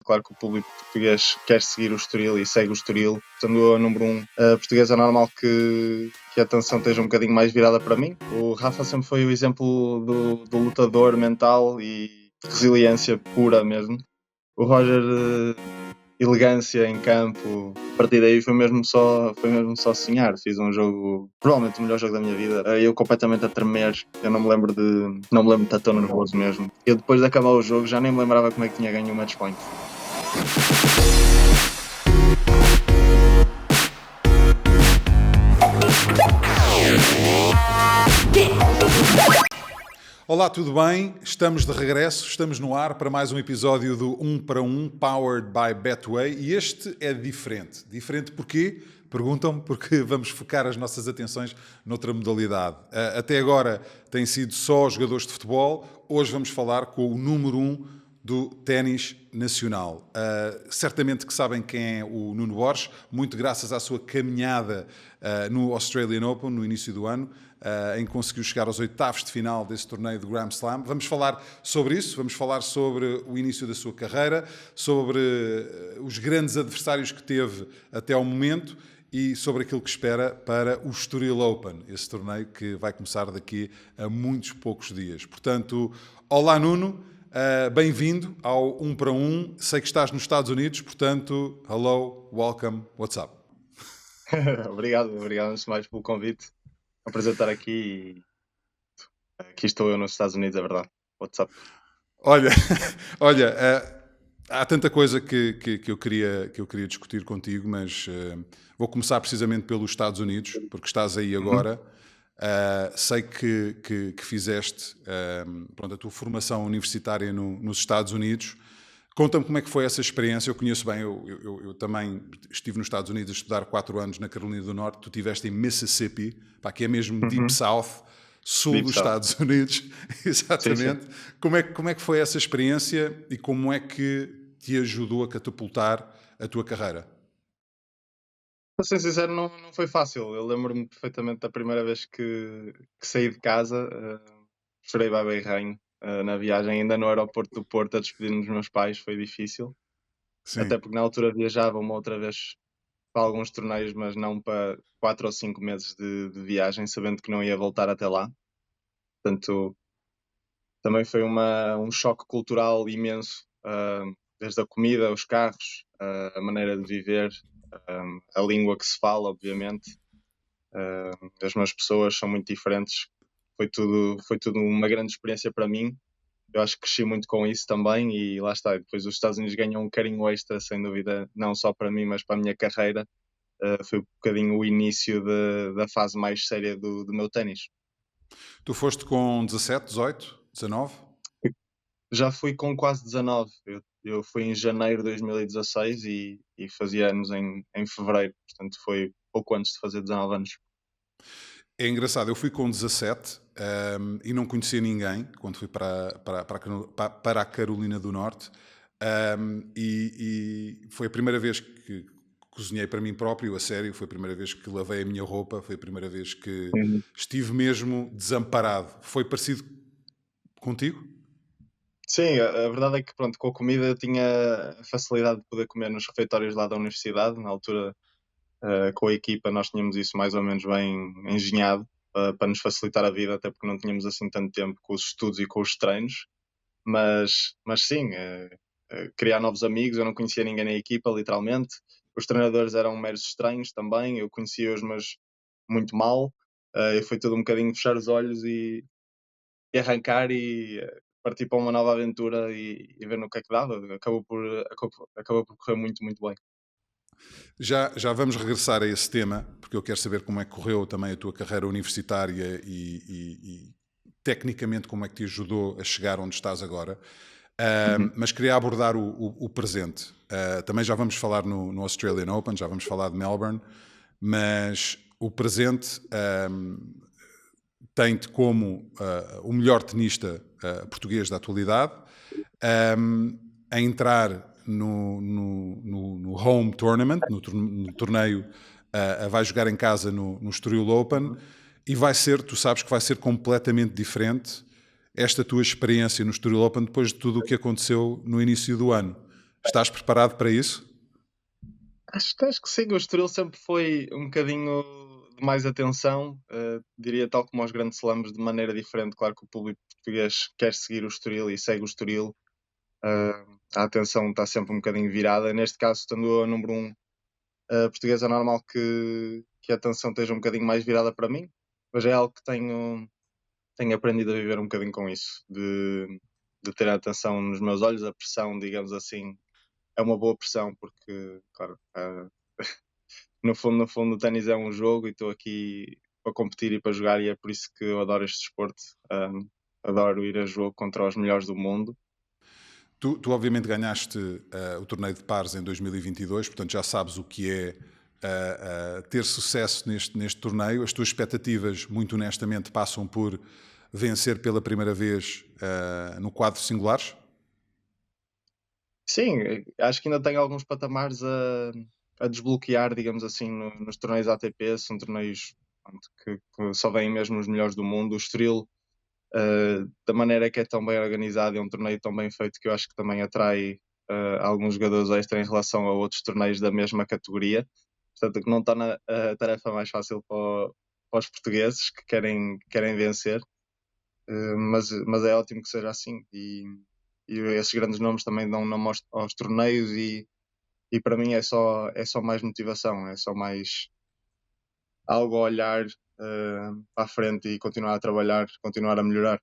Claro que o público português quer seguir o Estoril e segue o Estoril. Sendo a número 1 português, é normal que a atenção esteja um bocadinho mais virada para mim. O Rafa sempre foi o exemplo do lutador mental e resiliência pura mesmo. O Roger, elegância em campo. A partir daí foi mesmo só sonhar. Fiz um jogo, provavelmente o melhor jogo da minha vida. Eu completamente a tremer. Eu não me lembro de estar tão nervoso mesmo. Eu depois de acabar o jogo já nem me lembrava como é que tinha ganho o match point. Olá, tudo bem? Estamos de regresso, estamos no ar para mais um episódio do 1 para 1, powered by Betway, e este é diferente. Diferente porquê? Perguntam-me, porque vamos focar as nossas atenções noutra modalidade. Até agora tem sido só jogadores de futebol, hoje vamos falar com o número 1 do ténis nacional. Certamente que sabem quem é o Nuno Borges, muito graças à sua caminhada no Australian Open, no início do ano, em que conseguiu chegar aos oitavos de final desse torneio do Grand Slam. Vamos falar sobre isso, vamos falar sobre o início da sua carreira, sobre os grandes adversários que teve até ao momento e sobre aquilo que espera para o Estoril Open, esse torneio que vai começar daqui a muitos poucos dias. Portanto, olá Nuno, bem-vindo ao 1 para 1. Sei que estás nos Estados Unidos, portanto, hello, welcome, what's up? Obrigado antes de mais pelo convite. É um prazer estar aqui e aqui estou eu nos Estados Unidos, é verdade. What's up? Olha, há tanta coisa que eu queria discutir contigo, mas vou começar precisamente pelos Estados Unidos, porque estás aí agora. Sei que fizeste a tua formação universitária nos Estados Unidos. Conta-me como é que foi essa experiência. Eu conheço bem, eu também estive nos Estados Unidos a estudar 4 anos na Carolina do Norte. Tu estiveste em Mississippi, que é mesmo Deep South, sul Deep dos South. Estados Unidos. Exatamente. Sim. Como é que foi essa experiência e como é que te ajudou a catapultar a tua carreira? Para ser sincero, não foi fácil. Eu lembro-me perfeitamente da primeira vez que saí de casa. Chorei baba e rainho na viagem, ainda no aeroporto do Porto, a despedir-me dos meus pais. Foi difícil. Sim. Até porque na altura viajava uma outra vez para alguns torneios, mas não para 4 ou 5 meses de viagem, sabendo que não ia voltar até lá. Portanto, também foi um choque cultural imenso, desde a comida, os carros, a maneira de viver, a língua que se fala, obviamente. As minhas pessoas são muito diferentes. Foi tudo uma grande experiência para mim. Eu acho que cresci muito com isso também e lá está. Depois os Estados Unidos ganham um carinho extra, sem dúvida, não só para mim, mas para a minha carreira. Foi um bocadinho o início da fase mais séria do meu ténis. Tu foste com 17, 18, 19? Já fui com quase 19. Eu fui em janeiro de 2016 e fazia anos em fevereiro. Portanto, foi pouco antes de fazer 19 anos. É engraçado, eu fui com 17 e não conhecia ninguém quando fui para a Carolina do Norte e foi a primeira vez que cozinhei para mim próprio, a sério, foi a primeira vez que lavei a minha roupa, foi a primeira vez que estive mesmo desamparado. Foi parecido contigo? Sim, a verdade é que pronto, com a comida eu tinha a facilidade de poder comer nos refeitórios lá da universidade. Na altura, com a equipa, nós tínhamos isso mais ou menos bem engenhado para nos facilitar a vida, até porque não tínhamos assim tanto tempo com os estudos e com os treinos. Mas sim, criar novos amigos. Eu não conhecia ninguém na equipa, literalmente. Os treinadores eram meros estranhos também. Eu conhecia-os, mas muito mal. E foi tudo um bocadinho fechar os olhos e arrancar e partir para uma nova aventura e ver no que é que dava. Acabou por correr muito, muito bem. Já vamos regressar a esse tema, porque eu quero saber como é que correu também a tua carreira universitária e tecnicamente como é que te ajudou a chegar onde estás agora. Mas queria abordar o presente. Também já vamos falar no Australian Open, já vamos falar de Melbourne, mas o presente tem-te como o melhor tenista português da atualidade, a entrar no Home Tournament, no torneio, vai jogar em casa no Estoril Open, e tu sabes que vai ser completamente diferente esta tua experiência no Estoril Open depois de tudo o que aconteceu no início do ano. Estás preparado para isso? Acho que sim, o Estoril sempre foi um bocadinho de mais atenção, diria tal como aos grandes slams, de maneira diferente. Claro que o público português quer seguir o Estoril e segue o Estoril, a atenção está sempre um bocadinho virada. Neste caso, estando a número um portuguesa, é normal que a atenção esteja um bocadinho mais virada para mim, mas é algo que tenho aprendido a viver um bocadinho com isso, de ter a atenção nos meus olhos, a pressão, digamos assim, é uma boa pressão, porque, claro, no fundo, o ténis é um jogo e estou aqui para competir e para jogar, e é por isso que eu adoro este desporto. Adoro ir a jogo contra os melhores do mundo. Tu obviamente ganhaste o torneio de pares em 2022, portanto já sabes o que é ter sucesso neste torneio. As tuas expectativas, muito honestamente, passam por vencer pela primeira vez no quadro singulares? Sim, acho que ainda tenho alguns patamares a desbloquear, digamos assim, nos torneios ATP. São torneios pronto, que só vêm mesmo os melhores do mundo. O Estoril, da maneira que é tão bem organizado, é um torneio tão bem feito que eu acho que também atrai alguns jogadores extra em relação a outros torneios da mesma categoria. Portanto, que não torna a tarefa mais fácil para os portugueses que querem vencer. Mas é ótimo que seja assim. E esses grandes nomes também dão nome aos torneios, e para mim é só mais motivação, é só mais algo a olhar para a frente e continuar a trabalhar, continuar a melhorar.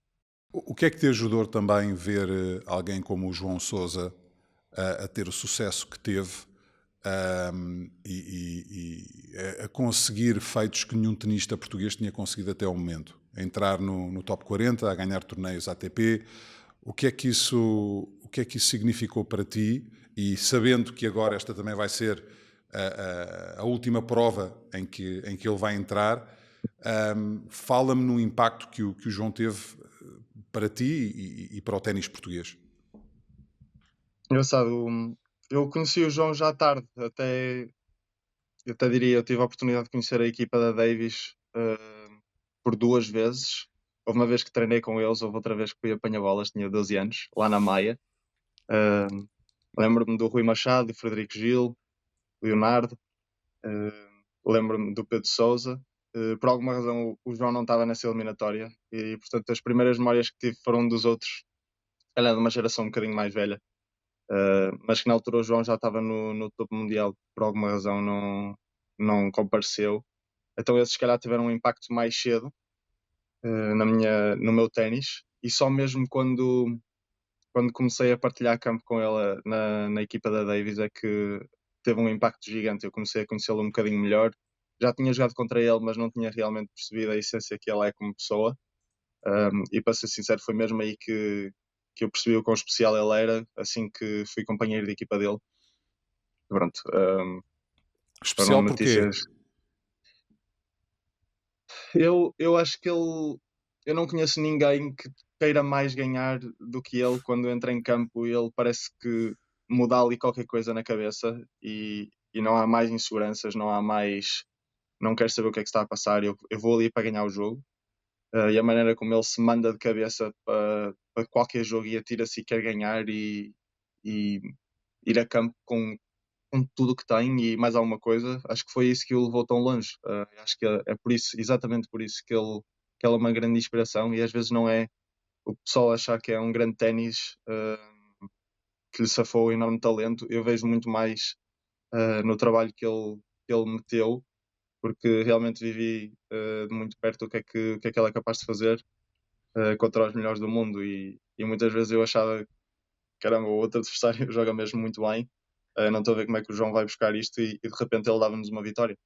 O que é que te ajudou também ver alguém como o João Sousa a ter o sucesso que teve e a conseguir feitos que nenhum tenista português tinha conseguido até ao momento? A entrar no top 40, a ganhar torneios ATP. O que é que isso significou para ti? E sabendo que agora esta também vai ser a última prova em que ele vai entrar, fala-me no impacto que o João teve para ti e para o ténis português. Engraçado, eu conheci o João já tarde, eu até diria, eu tive a oportunidade de conhecer a equipa da Davis por 2 vezes. Houve uma vez que treinei com eles, houve outra vez que fui apanhar bolas, tinha 12 anos, lá na Maia. Uh, Lembro-me do Rui Machado, do Frederico Gil, Leonardo, lembro-me do Pedro Sousa. Por alguma razão o João não estava nessa eliminatória, e portanto as primeiras memórias que tive foram dos outros, ela é de uma geração um bocadinho mais velha, mas que na altura o João já estava no topo mundial, por alguma razão não compareceu. Então esses se calhar tiveram um impacto mais cedo no meu ténis, e só mesmo quando comecei a partilhar campo com ela na equipa da Davis é que teve um impacto gigante. Eu comecei a conhecê-lo um bocadinho melhor. Já tinha jogado contra ele, mas não tinha realmente percebido a essência que ele é como pessoa. E para ser sincero, foi mesmo aí que eu percebi o quão especial ele era, assim que fui companheiro de equipa dele. Pronto, foram Especial porquê? notícias. Eu acho que ele. Eu não conheço ninguém que queira mais ganhar do que ele quando entra em campo, e ele parece que muda ali qualquer coisa na cabeça, e não há mais inseguranças, não há mais. Não quero saber o que é que está a passar, eu vou ali para ganhar o jogo. E a maneira como ele se manda de cabeça para qualquer jogo e atira-se e quer ganhar, e ir a campo com tudo o que tem e mais alguma coisa, acho que foi isso que o levou tão longe. Acho que é por isso, exatamente por isso que ele é uma grande inspiração, e às vezes não é o pessoal achar que é um grande ténis que lhe safou um enorme talento. Eu vejo muito mais no trabalho que ele meteu, porque realmente vivi de muito perto o que é que ele é capaz de fazer contra os melhores do mundo, e muitas vezes eu achava, caramba, o outro adversário joga mesmo muito bem, não estou a ver como é que o João vai buscar isto, e de repente ele dava-nos uma vitória.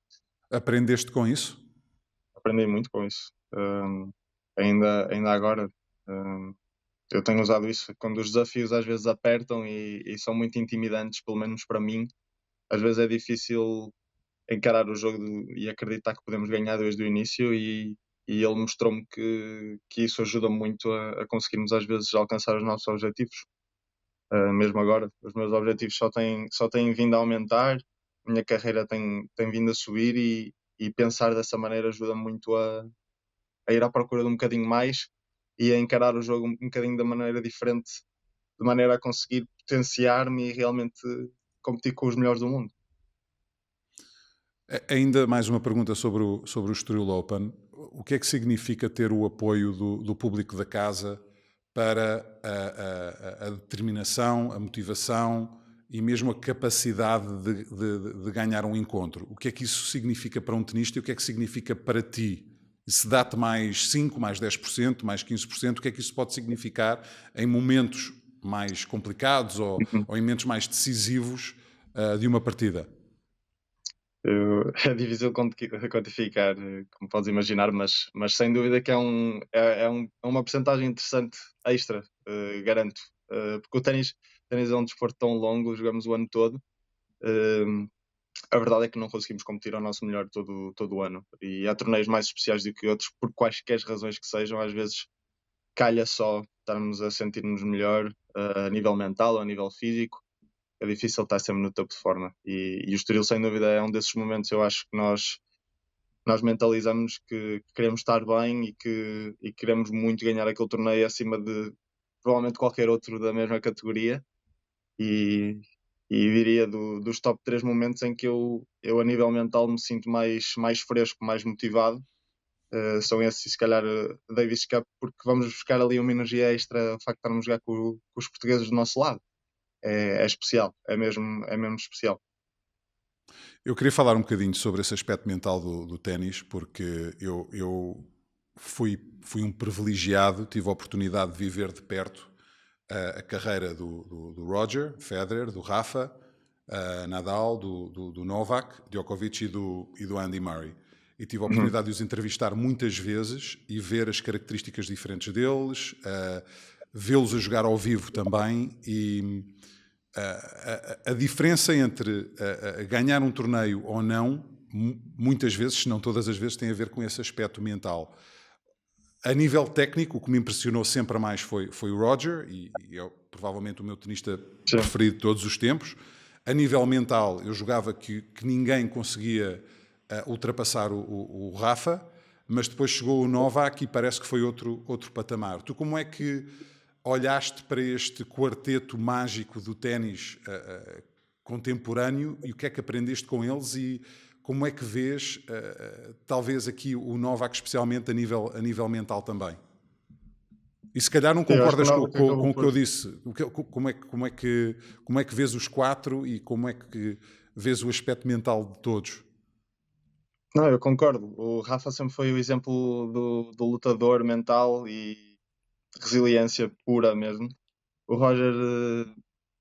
Aprendeste com isso? Aprendi muito com isso. Ainda agora, um, eu tenho usado isso quando os desafios às vezes apertam e são muito intimidantes, pelo menos para mim. Às vezes é difícil encarar o jogo e acreditar que podemos ganhar desde o início, e ele mostrou-me que isso ajuda muito a conseguirmos às vezes alcançar os nossos objetivos. Mesmo agora, os meus objetivos só têm vindo a aumentar, a minha carreira tem vindo a subir, e pensar dessa maneira ajuda-me muito a ir à procura de um bocadinho mais e a encarar o jogo um bocadinho da maneira diferente de maneira a conseguir potenciar-me e realmente competir com os melhores do mundo. Ainda mais uma pergunta sobre o Estoril Open. O que é que significa ter o apoio do público da casa para a determinação, a motivação e mesmo a capacidade de ganhar um encontro? O que é que isso significa para um tenista e o que é que significa para ti? E se dá-te mais 5, mais 10%, mais 15%, o que é que isso pode significar em momentos mais complicados ou em momentos mais decisivos de uma partida? É difícil quantificar, como podes imaginar, mas sem dúvida que é uma percentagem interessante extra, garanto. Porque o ténis é um desporto tão longo, jogamos o ano todo. A verdade é que não conseguimos competir ao nosso melhor todo o ano. E há torneios mais especiais do que outros, por quaisquer razões que sejam. Às vezes calha só estarmos a sentir-nos melhor a nível mental ou a nível físico. É difícil estar sempre no topo de forma. E o Estoril, sem dúvida, é um desses momentos. Eu acho que nós mentalizamos que queremos estar bem e queremos muito ganhar aquele torneio acima de provavelmente qualquer outro da mesma categoria. E, e diria dos top 3 momentos em que eu a nível mental me sinto mais fresco, mais motivado. São esses, e se calhar, Davis Cup, porque vamos buscar ali uma energia extra, o facto de estarmos a jogar com os portugueses do nosso lado. É especial, é mesmo especial. Eu queria falar um bocadinho sobre esse aspecto mental do ténis, porque eu fui um privilegiado, tive a oportunidade de viver de perto a carreira do Roger Federer, do Rafa, Nadal, do Novak, Djokovic e do Andy Murray. E tive a Uhum. oportunidade de os entrevistar muitas vezes e ver as características diferentes deles, vê-los a jogar ao vivo também e a diferença entre ganhar um torneio ou não, muitas vezes, se não todas as vezes, tem a ver com esse aspecto mental. A nível técnico, o que me impressionou sempre mais foi o Roger, e é provavelmente o meu tenista Sim. preferido de todos os tempos. A nível mental, eu jogava que ninguém conseguia ultrapassar o Rafa, mas depois chegou o Novak e parece que foi outro patamar. Tu como é que olhaste para este quarteto mágico do ténis contemporâneo e o que é que aprendeste com eles e como é que vês, talvez aqui o Novak especialmente a nível mental também? E se calhar não Eu acho que o concordas Novak acabou com o que eu por. disse. Como é que vês os quatro e como é que vês o aspecto mental de todos? Não, eu concordo. O Rafa sempre foi o exemplo do lutador mental e resiliência pura mesmo. O Roger,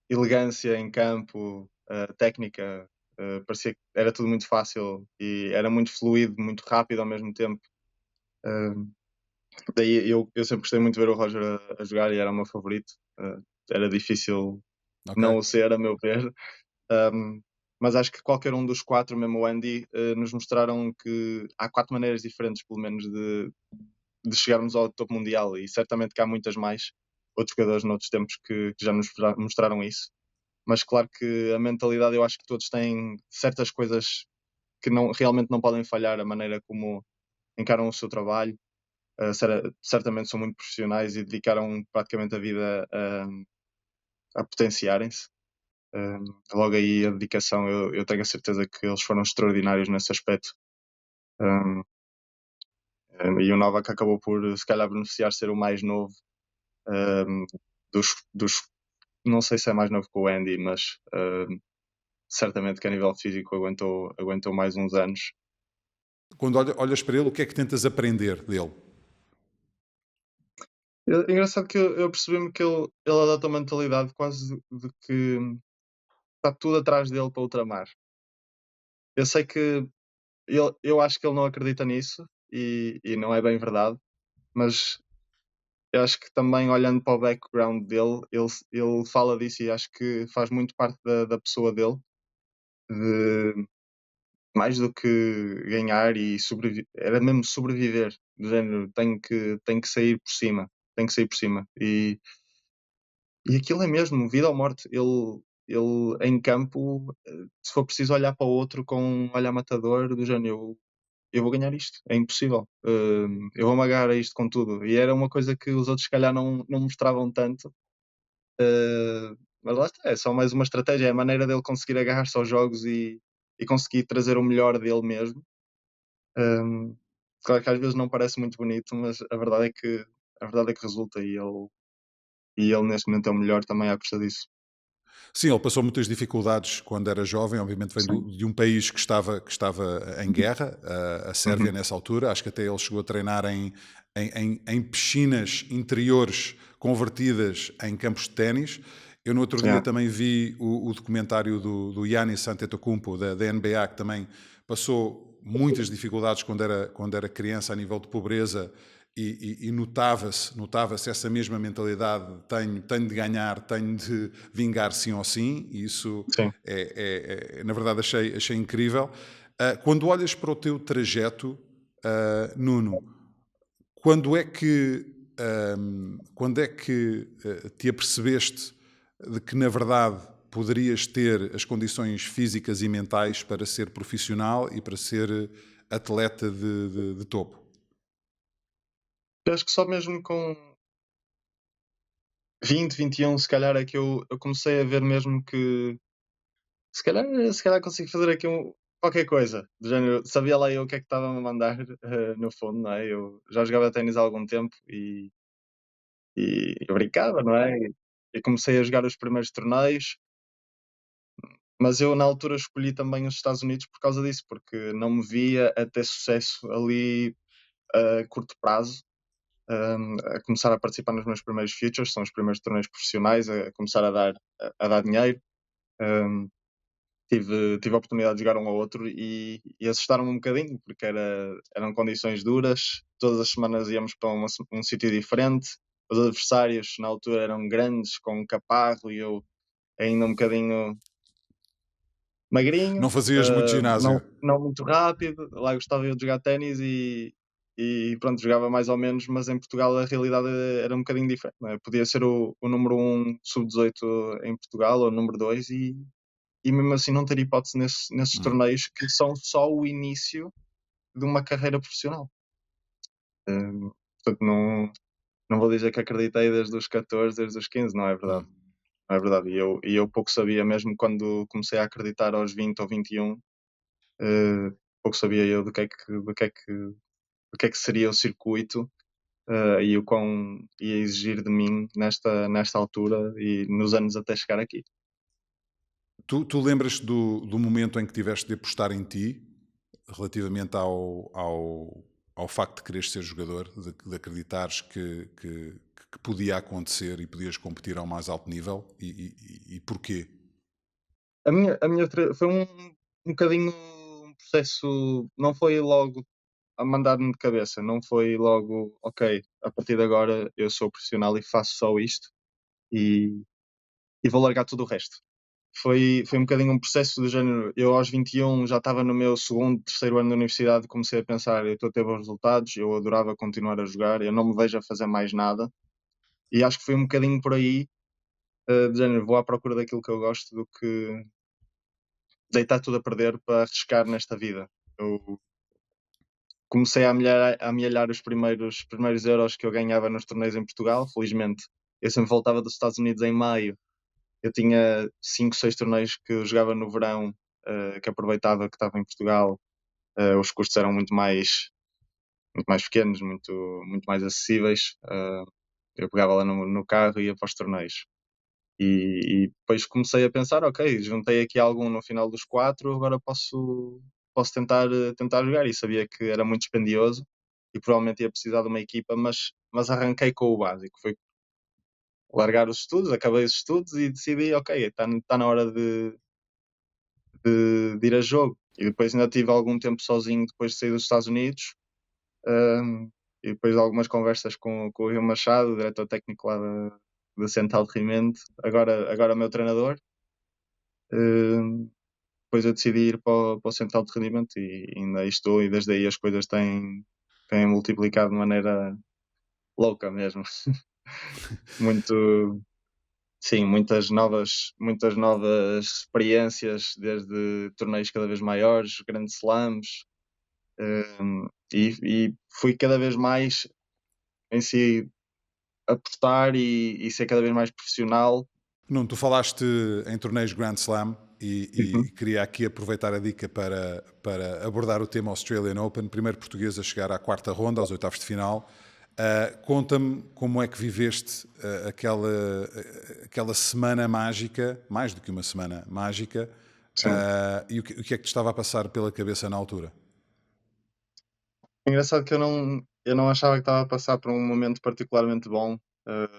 elegância em campo, técnica, parecia que era tudo muito fácil e era muito fluido, muito rápido ao mesmo tempo. Uh, Daí eu sempre gostei muito de ver o Roger a jogar e era o meu favorito. Era difícil Ok? não o ser, a meu ver. Um, mas acho que qualquer um dos quatro, mesmo o Andy, nos mostraram que há quatro maneiras diferentes, pelo menos, de chegarmos ao topo mundial e certamente que há muitas mais outros jogadores noutros tempos que já nos mostraram isso. Mas claro que a mentalidade, eu acho que todos têm certas coisas que realmente não podem falhar, a maneira como encaram o seu trabalho. Certamente são muito profissionais e dedicaram praticamente a vida a potenciarem-se. Logo aí a dedicação, eu tenho a certeza que eles foram extraordinários nesse aspecto. Um, e o Novak acabou por, se calhar, beneficiar ser o mais novo um, dos. Não sei se é mais novo que o Andy, mas certamente que a nível físico aguentou mais uns anos. Quando olhas para ele, o que é que tentas aprender dele? É engraçado que eu percebi-me que ele adota uma mentalidade quase de que está tudo atrás dele para ultramar. Eu sei que eu acho que ele não acredita nisso e não é bem verdade, mas eu acho que também olhando para o background dele, ele fala disso e acho que faz muito parte da pessoa dele, de mais do que ganhar e sobreviver, era mesmo sobreviver, do género, tenho que sair por cima, tenho que sair por cima. E aquilo é mesmo, vida ou morte. Ele em campo, se for preciso olhar para o outro com um olhar matador, do género, eu vou ganhar isto, é impossível. Eu vou agarrar a isto com tudo. E era uma coisa que os outros, se calhar, não mostravam tanto. Mas lá está, é só mais uma estratégia, é a maneira dele conseguir agarrar-se aos jogos e conseguir trazer o melhor dele mesmo. Claro que às vezes não parece muito bonito, mas a verdade é que resulta e ele neste momento é o melhor também à custa disso. Sim, ele passou muitas dificuldades quando era jovem, obviamente vem Sim. de um país que estava em guerra, a Sérvia Uhum. nessa altura, acho que até ele chegou a treinar em piscinas interiores convertidas em campos de ténis. Eu no outro dia Yeah. também vi o documentário do Giannis Antetokounmpo, da NBA, que também passou muitas dificuldades quando era criança a nível de pobreza e notava-se essa mesma mentalidade: tenho de ganhar, tenho de vingar sim ou sim, e isso Sim. na verdade achei incrível. Quando olhas para o teu trajeto, Nuno, quando é que, te apercebeste de que na verdade poderias ter as condições físicas e mentais para ser profissional e para ser atleta de topo? Eu acho que só mesmo com 20, 21, se calhar é que eu comecei a ver mesmo que se calhar consigo fazer aqui qualquer coisa, do género, sabia lá eu o que é que estava a mandar, no fundo, não é? Eu já jogava ténis há algum tempo e eu brincava, não é? E comecei a jogar os primeiros torneios, mas eu na altura escolhi também os Estados Unidos por causa disso, porque não me via a ter sucesso ali a curto prazo, a começar a participar nos meus primeiros futures, são os primeiros torneios profissionais, a começar a dar dinheiro. hum, tive a oportunidade de jogar um ao outro e assustaram-me um bocadinho, porque eram condições duras, todas as semanas íamos para um sítio diferente, os adversários na altura eram grandes, com um caparro, e eu ainda um bocadinho Não magrinho, fazias muito não, ginásio? não muito rápido. Lá gostava eu de jogar ténis e pronto, jogava mais ou menos, mas em Portugal a realidade era um bocadinho diferente, não é? Podia ser o número um sub-18 em Portugal, ou o número 2, e mesmo assim não ter hipótese nesses Hum. torneios que são só o início de uma carreira profissional. Portanto, não vou dizer que acreditei desde os 14, desde os 15, não é verdade. Hum. Não é verdade. E eu pouco sabia, mesmo quando comecei a acreditar aos 20 ou 21, pouco sabia eu do que é que seria o circuito, e o quão ia exigir de mim nesta altura e nos anos até chegar aqui. Tu lembras do momento em que tiveste de apostar em ti, relativamente ao facto de quereres ser jogador, de acreditares que podia acontecer e podias competir ao mais alto nível? E porquê? Foi um bocadinho um processo, não foi logo a mandar-me de cabeça, não foi logo, ok, a partir de agora eu sou profissional e faço só isto e vou largar tudo o resto. Foi um bocadinho um processo do género. Eu aos 21 já estava no meu segundo, terceiro ano da universidade, comecei a pensar, eu estou a ter bons resultados, eu adorava continuar a jogar, eu não me vejo a fazer mais nada, e acho que foi um bocadinho por aí, do género, vou à procura daquilo que eu gosto do que deitar tudo a perder para arriscar nesta vida. Eu comecei a amealhar os primeiros euros que eu ganhava nos torneios em Portugal. Felizmente, eu sempre voltava dos Estados Unidos em maio. Eu tinha 5, 6 torneios que eu jogava no verão, que aproveitava que estava em Portugal. Os custos eram muito mais pequenos, muito mais acessíveis. Eu pegava lá no carro e ia para os torneios. E depois comecei a pensar, ok, juntei aqui algum no final dos 4, agora posso tentar jogar. E sabia que era muito dispendioso e provavelmente ia precisar de uma equipa, mas arranquei com o básico. Foi largar os estudos, acabei os estudos e decidi, ok, está na hora de ir a jogo. E depois ainda tive algum tempo sozinho depois de sair dos Estados Unidos. um, e depois de algumas conversas com o Rio Machado, o diretor técnico lá da Central de Rimento, agora meu treinador. Depois eu decidi ir para o Central de Rendimento e ainda aí estou, e desde aí as coisas têm multiplicado de maneira louca mesmo. Muito, sim, muitas novas experiências, desde torneios cada vez maiores, grandes slams, e fui cada vez mais em si apostar e ser cada vez mais profissional. Nuno, tu falaste em torneios Grand Slam e Uhum. queria aqui aproveitar a dica para abordar o tema Australian Open, primeiro português a chegar à quarta ronda, aos oitavos de final. Conta-me como é que viveste aquela semana mágica, mais do que uma semana mágica, Sim. e o que é que te estava a passar pela cabeça na altura? Engraçado que eu não achava que estava a passar por um momento particularmente bom,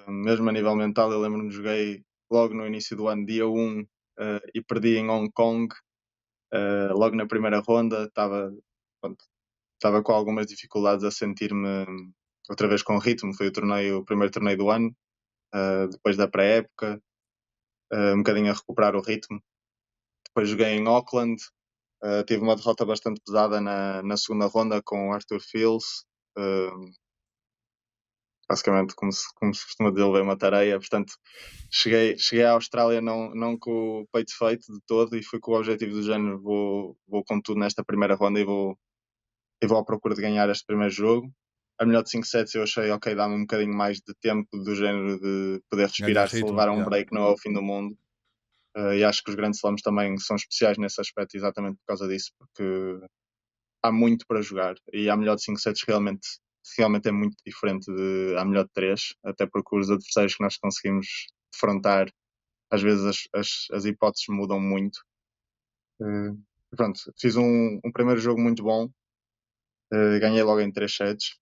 mesmo a nível mental. Eu lembro-me, joguei logo no início do ano, dia 1, e perdi em Hong Kong, logo na primeira ronda. Pronto, estava com algumas dificuldades a sentir-me outra vez com ritmo. Foi o primeiro torneio do ano, depois da pré-época, um bocadinho a recuperar o ritmo. Depois joguei em Auckland, tive uma derrota bastante pesada na segunda ronda com o Arthur Fils. Uh, Basicamente, como se costuma dizer, levei uma tareia. Portanto, cheguei à Austrália não com o peito feito de todo, e fui com o objetivo do género: vou com tudo nesta primeira ronda e vou à procura de ganhar este primeiro jogo. A melhor de 5 sets eu achei, ok, dá-me um bocadinho mais de tempo, do género de poder Ganhar respirar. Se ritmo? levar a um Yeah. break não é o fim do mundo. E acho que os grandes slams também são especiais nesse aspecto, exatamente por causa disso, porque há muito para jogar, e a melhor de 5 sets realmente é muito diferente à melhor de 3, até porque os adversários que nós conseguimos defrontar, às vezes as hipóteses mudam muito. Uh, Pronto, fiz um primeiro jogo muito bom, ganhei logo em 3 sets,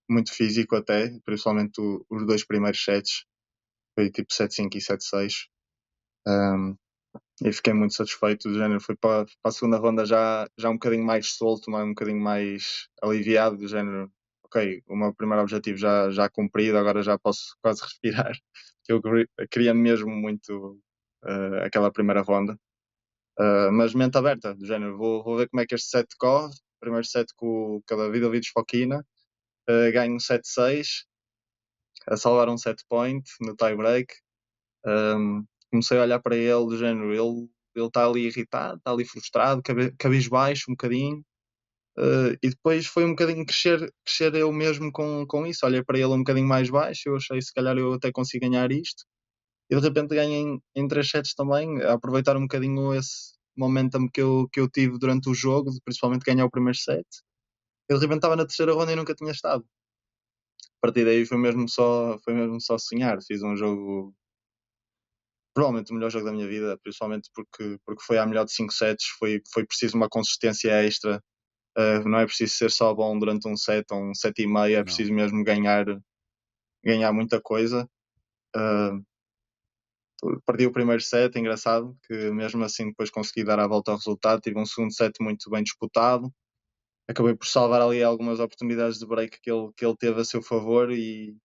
muito físico até, principalmente os dois primeiros sets, foi tipo 7-5 e 7-6. Um, e fiquei muito satisfeito. Do género, fui para a segunda ronda já um bocadinho mais solto, um bocadinho mais aliviado, do género, ok, o meu primeiro objetivo já cumprido, agora já posso quase respirar. Eu queria mesmo muito aquela primeira ronda, mas mente aberta, do género, vou ver como é que este set corre. Primeiro set com o David Fokina, ganho um 7-6, a salvar um set point no tie break. Comecei a olhar para ele do género, ele está ali irritado, está ali frustrado, cabisbaixo um bocadinho, e depois foi um bocadinho crescer eu mesmo com isso. Olhei para ele um bocadinho mais baixo, eu achei, se calhar eu até consigo ganhar isto, e de repente ganhei em 3 sets também, a aproveitar um bocadinho esse momentum que eu tive durante o jogo, de principalmente ganhar o primeiro set. Eu de repente estava na terceira ronda e nunca tinha estado. A partir daí foi mesmo só sonhar. Fiz um jogo, provavelmente o melhor jogo da minha vida, principalmente porque foi a melhor de 5 sets. Foi preciso uma consistência extra. Não é preciso ser só bom durante um set ou um set e meio, é Não. preciso mesmo ganhar muita coisa. Uh, Perdi o primeiro set, engraçado, que mesmo assim depois consegui dar a volta ao resultado. Tive um segundo set muito bem disputado. Acabei por salvar ali algumas oportunidades de break que ele teve a seu favor, e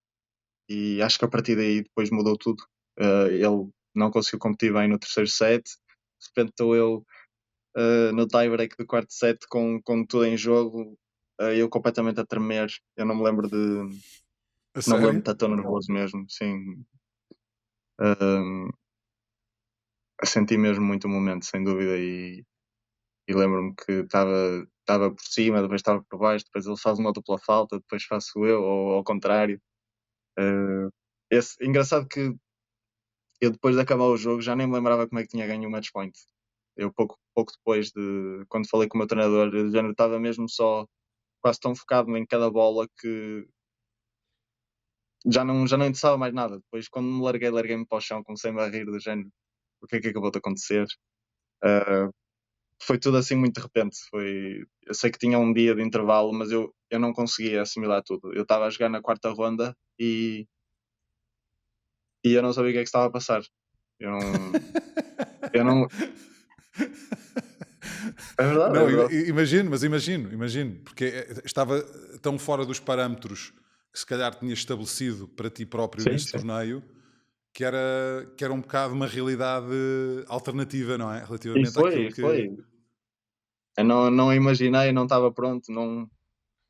acho que a partir daí depois mudou tudo. Ele não conseguiu competir bem no terceiro set. De repente estou eu no tie-break do quarto set com tudo em jogo, eu completamente a tremer. Eu A não me lembro sério? de estar tão nervoso mesmo, sim. Uh, Senti mesmo muito o momento, sem dúvida, e lembro-me que estava por cima, depois estava por baixo, depois ele faz uma dupla falta, depois faço eu, ou ao contrário. Engraçado que eu, depois de acabar o jogo, já nem me lembrava como é que tinha ganho o match point. Eu pouco depois quando falei com o meu treinador, eu já estava mesmo só quase tão focado em cada bola que já não interessava mais nada. Depois, quando me larguei-me para o chão, comecei-me a rir do género: o que é que acabou de acontecer? Uh, Foi tudo assim muito de repente. Eu sei que tinha um dia de intervalo, mas eu não conseguia assimilar tudo. Eu estava a jogar na quarta ronda e eu não sabia o que é que estava a passar. Eu não. Eu não. É verdade, é Não, verdade. imagino, porque estava tão fora dos parâmetros que se calhar tinhas estabelecido para ti próprio Sim, nesse sim. torneio, que era um bocado uma realidade alternativa, não é? E Relativamente àquilo foi, que. foi. Eu não imaginei, não estava pronto, não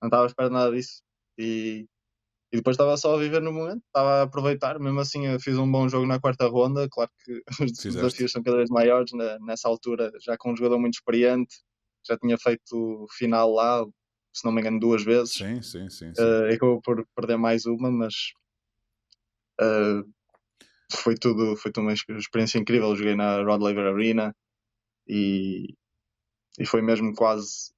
estava à espera de nada disso. E depois estava só a viver no momento, estava a aproveitar. Mesmo assim, eu fiz um bom jogo na quarta ronda. Claro que os Fizeste. desafios são cada vez maiores nessa altura, já com um jogador muito experiente. Já tinha feito final lá, se não me engano, 2 vezes. Sim, sim, sim, sim. Acabou por perder mais uma, mas Uh, foi tudo uma experiência incrível. Joguei na Rod Laver Arena e foi mesmo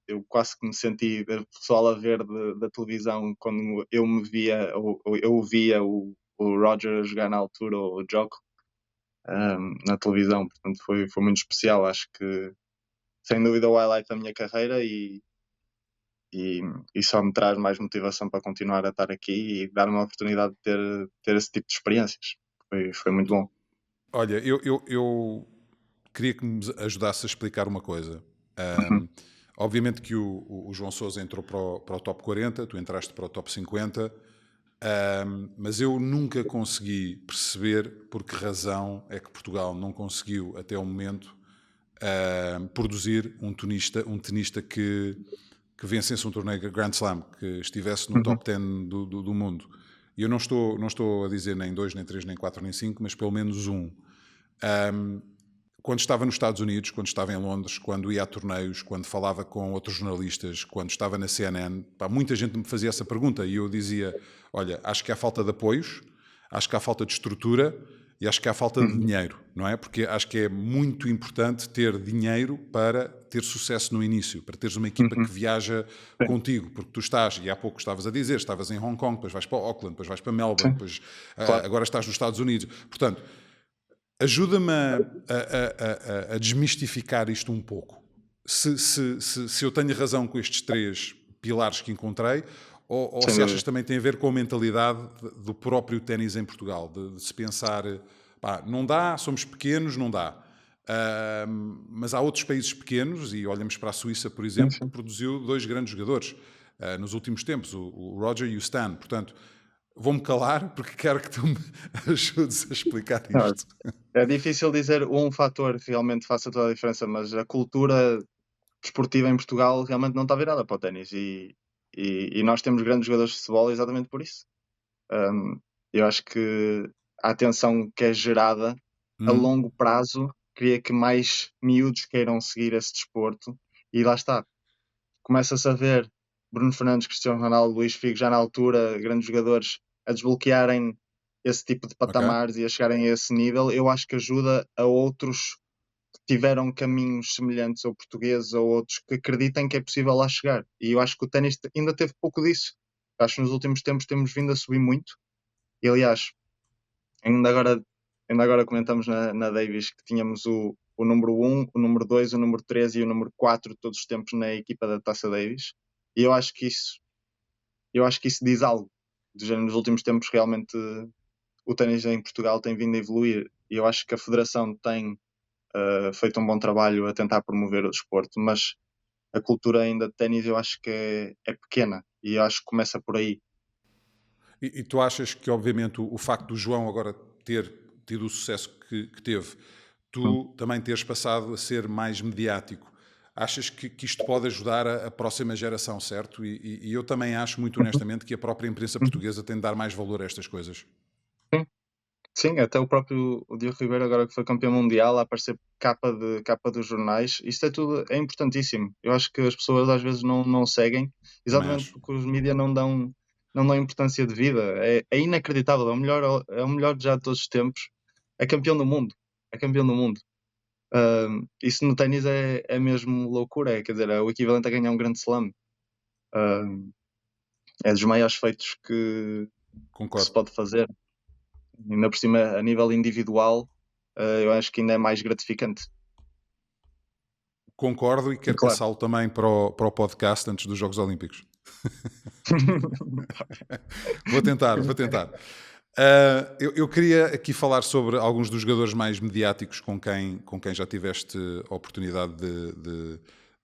eu quase que me senti o pessoal a ver da televisão quando eu me via, ou eu via o Roger a jogar na altura, ou o Joko, na televisão. Portanto, foi muito especial. Acho que, sem dúvida, o highlight da minha carreira e só me traz mais motivação para continuar a estar aqui e dar uma oportunidade de ter esse tipo de experiências. Foi muito bom. Olha, eu queria que me ajudasse a explicar uma coisa. Uhum. Obviamente que o João Sousa entrou para o top 40, tu entraste para o top 50, mas eu nunca consegui perceber por que razão é que Portugal não conseguiu, até o momento, produzir um tenista que vencesse um torneio Grand Slam, que estivesse no top 10 do mundo. E eu não estou a dizer nem 2, nem 3, nem 4, nem 5, mas pelo menos um. Quando estava nos Estados Unidos, quando estava em Londres, quando ia a torneios, quando falava com outros jornalistas, quando estava na CNN, muita gente me fazia essa pergunta e eu dizia, olha, acho que há falta de apoios, acho que há falta de estrutura e acho que há falta de dinheiro, não é? Porque acho que é muito importante ter dinheiro para ter sucesso no início, para teres uma equipa que viaja contigo, porque tu estás, e há pouco estavas a dizer, estavas em Hong Kong, depois vais para Auckland, depois vais para Melbourne, Sim, depois claro. agora estás nos Estados Unidos. Portanto, ajuda-me a desmistificar isto um pouco. Se eu tenho razão com estes 3 pilares que encontrei, ou Sem se achas dúvida. que também tem a ver com a mentalidade do próprio ténis em Portugal, de se pensar, pá, não dá, somos pequenos, não dá. Mas há outros países pequenos, e olhamos para a Suíça, por exemplo, que Sim. produziu 2 grandes jogadores nos últimos tempos, o Roger e o Stan. Portanto, vou-me calar porque quero que tu me ajudes a explicar Não, isto. é difícil dizer um fator que realmente faça toda a diferença, mas a cultura desportiva em Portugal realmente não está virada para o ténis e nós temos grandes jogadores de futebol exatamente por isso. Eu acho que a atenção que é gerada a longo prazo cria que mais miúdos queiram seguir esse desporto e lá está. Começa-se a ver Bruno Fernandes, Cristiano Ronaldo, Luís Figo já na altura, grandes jogadores a desbloquearem esse tipo de Ok? patamares e a chegarem a esse nível. Eu acho que ajuda a outros que tiveram caminhos semelhantes ao português ou outros que acreditem que é possível lá chegar. E eu acho que o ténis ainda teve pouco disso. Acho que nos últimos tempos temos vindo a subir muito. E aliás, ainda agora, ainda agora comentamos na Davis que tínhamos o número 1, o número 2, o número 3 e o número 4 todos os tempos na equipa da Taça Davis. E eu acho que isso diz algo. Do género, nos últimos tempos realmente o ténis em Portugal tem vindo a evoluir e eu acho que a Federação tem feito um bom trabalho a tentar promover o desporto, mas a cultura ainda de ténis eu acho que é pequena e eu acho que começa por aí. E tu achas que, obviamente, o facto do João agora ter tido o sucesso que teve, Hum. tu também teres passado a ser mais mediático, achas que isto pode ajudar a próxima geração, certo? E eu também acho, muito Uhum. honestamente, que a própria imprensa Uhum. portuguesa tem de dar mais valor a estas coisas. Sim. Sim, até o próprio o Diogo Ribeiro, agora que foi campeão mundial, a aparecer capa dos jornais, isto é tudo, é importantíssimo. Eu acho que as pessoas às vezes não seguem, Também exatamente acho. porque os mídias não dão importância de vida. É inacreditável, é o melhor já de todos os tempos. É campeão do mundo. É campeão do mundo. Isso no ténis é mesmo loucura, quer dizer, é o equivalente a ganhar um grande slam. Um, É dos maiores feitos que se Concordo. pode fazer. Ainda por cima, a nível individual, eu acho que ainda é mais gratificante. Concordo e E quero claro. passá-lo também para o podcast antes dos Jogos Olímpicos. Vou tentar, vou tentar. Eu queria aqui falar sobre alguns dos jogadores mais mediáticos com quem já tiveste a oportunidade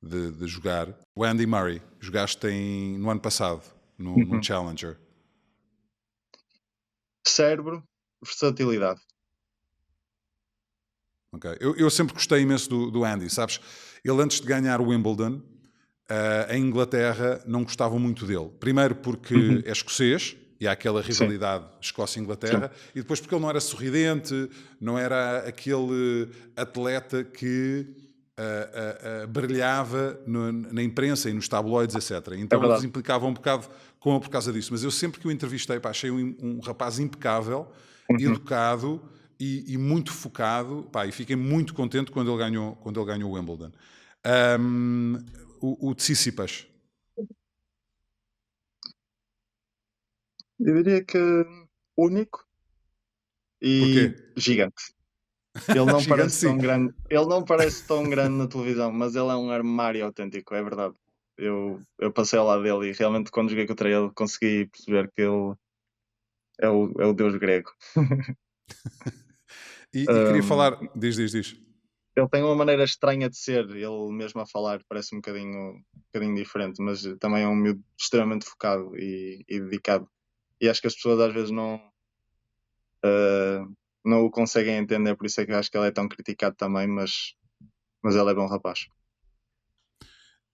de jogar. O Andy Murray, jogaste no ano passado, num Uhum. Challenger. Cérebro, versatilidade. Okay? Eu sempre gostei imenso do Andy, sabes? Ele antes de ganhar o Wimbledon, em Inglaterra não gostavam muito dele. Primeiro porque Uhum. é escocês, e há aquela Sim, rivalidade sim, Escócia-Inglaterra, e depois porque ele não era sorridente, não era aquele atleta que brilhava na imprensa e nos tabloides, etc. é Então eles verdade. implicavam um bocado por causa disso. Mas eu sempre que o entrevistei, pá, achei um rapaz impecável, Uhum. educado e muito focado. Pá, e fiquei muito contente quando ele ganhou o Wimbledon. Um, o Tsitsipas, Eu diria que único porquê? e gigante. Ele não Gigante, parece sim. tão grande, ele não parece tão grande na televisão, mas ele é um armário autêntico, é verdade. Eu passei ao lado dele e realmente quando joguei contra ele consegui perceber que ele é o deus grego. E queria Um, falar. Diz. ele tem uma maneira estranha de ser, ele mesmo a falar parece um bocadinho diferente, mas também é um miúdo extremamente focado e dedicado. E acho que as pessoas às vezes uh, não o conseguem entender, por isso é que eu acho que ele é tão criticado também, mas ele é bom rapaz.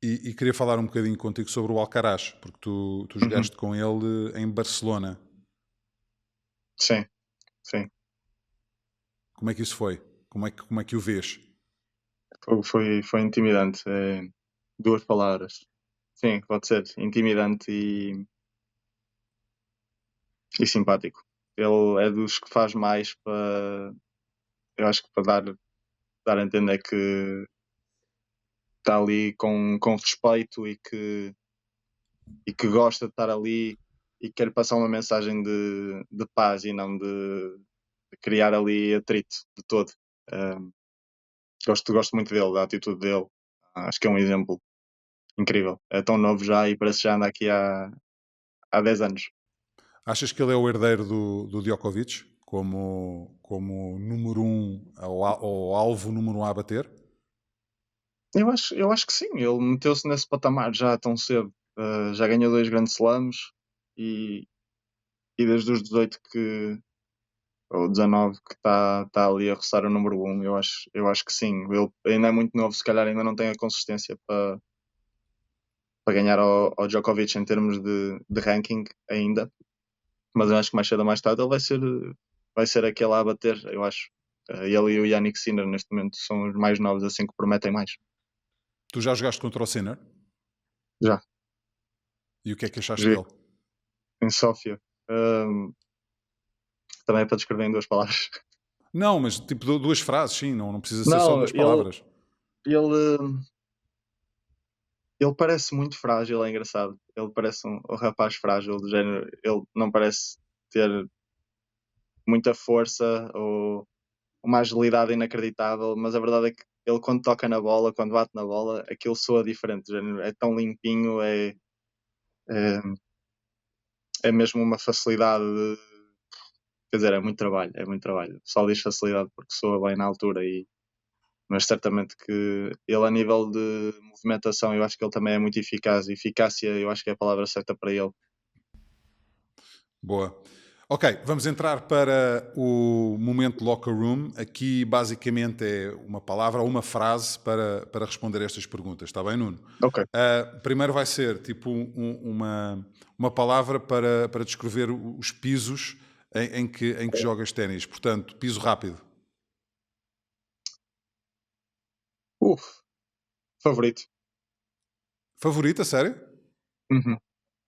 E queria falar um bocadinho contigo sobre o Alcaraz, porque tu Uhum. jogaste com ele em Barcelona. Sim, sim. Como é que isso foi? Como é que o vês? Foi intimidante. Duas palavras. Sim, pode ser. Intimidante e simpático. Ele é dos que faz mais para. Eu acho que para dar a entender que está ali com respeito e que gosta de estar ali e quer passar uma mensagem de paz e não de criar ali atrito de todo. Um, gosto muito dele, da atitude dele. Acho que é um exemplo incrível. É tão novo já e parece que já anda aqui há 10 anos. Achas que ele é o herdeiro do Djokovic como número um ou alvo número um a bater? Eu acho que sim, ele meteu-se nesse patamar já tão cedo. Já ganhou 2 grandes slams e, e desde os 18 ou 19 que está ali a roçar o número um. Eu acho que sim. Ele ainda é muito novo, se calhar ainda não tem a consistência para ganhar ao Djokovic em termos de ranking ainda. Mas eu acho que mais cedo ou mais tarde ele vai ser aquele a bater, eu acho. Ele e o Yannick Sinner neste momento são os mais novos, assim que prometem mais. Tu já jogaste contra o Sinner? Já, E o que é que achaste joguei dele? em Sófia. Um, também é para descrever em 2 palavras. Não, mas tipo duas frases, sim, não precisa ser só Não, duas palavras. ele, ele parece muito frágil, é engraçado. Ele parece um rapaz frágil, do género. Ele não parece ter muita força ou uma agilidade inacreditável, mas a verdade é que ele, quando toca na bola, quando bate na bola, aquilo soa diferente. Do género. É tão limpinho, é, é mesmo uma facilidade. Quer dizer, é muito trabalho, é muito trabalho. O pessoal diz facilidade porque soa bem na altura mas certamente que ele a nível de movimentação eu acho que ele também é muito eficaz. Eficácia eu acho que é a palavra certa para ele. Boa. Ok, vamos entrar para o momento locker room. Aqui basicamente é uma palavra ou uma frase para responder a estas perguntas. Está bem, Nuno? Ok. Primeiro vai ser tipo uma palavra para descrever os pisos em que jogas ténis. Portanto, piso rápido. Favorito. Favorita, sério? Uhum.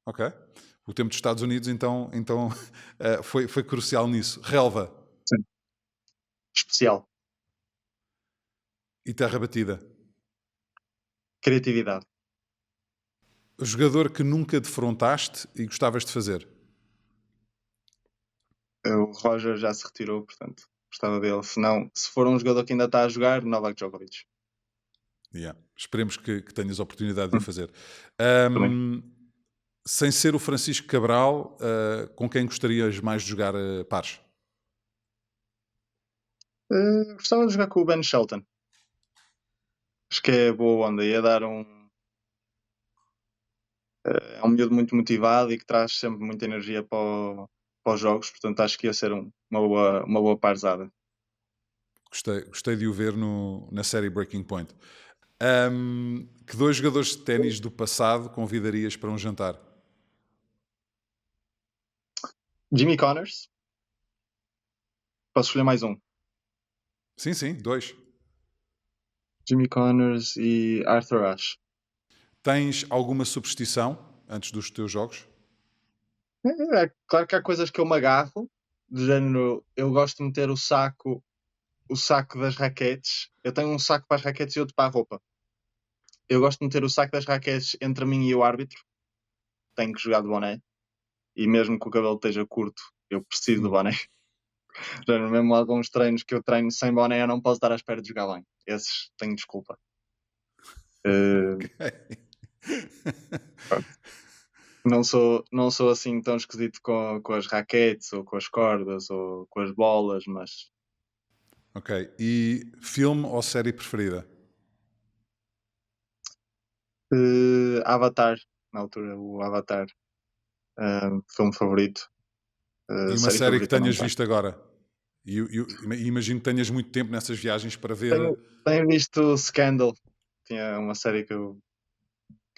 Ok. O tempo dos Estados Unidos então foi crucial nisso. Relva Sim. Especial. e terra batida. Criatividade. Jogador que nunca defrontaste e gostavas de fazer. O Roger já se retirou, portanto, gostava dele. Se for um jogador que ainda está a jogar, Novak Djokovic. Yeah. Esperemos que tenhas a oportunidade de o Hum, fazer. também. Ahm, sem ser o Francisco Cabral, com quem gostarias mais de jogar pares? Gostava de jogar com o Ben Shelton. Acho que é boa onda. Ia dar é um miúdo muito motivado e que traz sempre muita energia para os jogos, portanto acho que ia ser uma boa parzada. Gostei de o ver na série Breaking Point. Que dois jogadores de ténis do passado convidarias para um jantar? Jimmy Connors, posso escolher mais um. Sim, dois. Jimmy Connors e Arthur Ashe. Tens alguma superstição antes dos teus jogos? Claro que há coisas que eu me agarro do género, eu gosto de meter o saco das raquetes. Eu tenho um saco para as raquetes e outro para a roupa. Eu gosto de meter o saco das raquetes entre mim e o árbitro. Tenho que jogar de boné. E mesmo que o cabelo esteja curto, eu preciso do boné. Já mesmo alguns treinos que eu treino sem boné, eu não posso estar à espera de jogar bem. Esses tenho desculpa. Não sou assim tão esquisito com as raquetes, ou com as cordas, ou com as bolas, mas... Ok. E filme ou série preferida? Avatar, na altura, o Avatar. Filme favorito. E uma Série série que favorita não tenhas tem. visto agora? E imagino que tenhas muito tempo nessas viagens para ver. Tenho visto Scandal. Tinha uma série que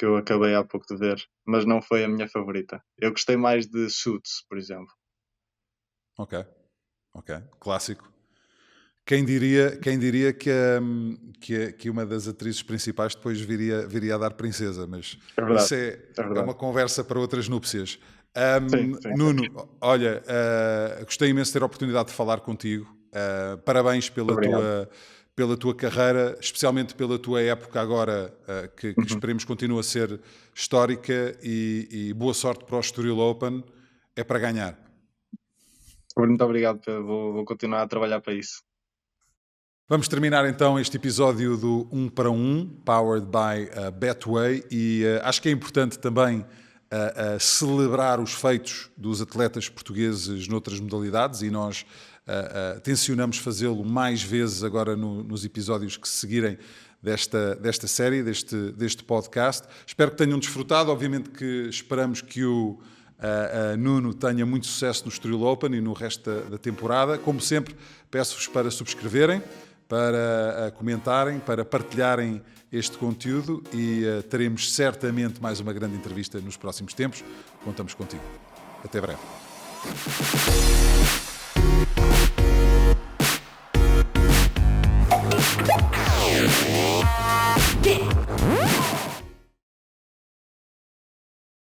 eu acabei há pouco de ver, mas não foi a minha favorita. Eu gostei mais de Suits, por exemplo. Ok. Clássico. Quem diria que uma das atrizes principais depois viria a dar princesa, mas É verdade, isso é é verdade. uma conversa para outras núpcias. Sim, sim. Nuno, olha, gostei imenso de ter a oportunidade de falar contigo. Parabéns Obrigado. pela tua carreira, especialmente pela tua época agora, que Uhum. esperemos continue a ser histórica, e boa sorte para o Estoril Open. É para ganhar. Muito obrigado, Pedro. Vou continuar a trabalhar para isso. Vamos terminar então este episódio do 1 para 1, powered by Betway, e acho que é importante também celebrar os feitos dos atletas portugueses noutras modalidades, e nós tencionamos fazê-lo mais vezes agora nos episódios que se seguirem desta série, deste podcast. Espero que tenham desfrutado. Obviamente que esperamos que o Nuno tenha muito sucesso no Estoril Open e no resto da temporada. Como sempre, peço-vos para subscreverem, para comentarem, para partilharem este conteúdo, e teremos certamente mais uma grande entrevista nos próximos tempos. Contamos contigo. Até breve.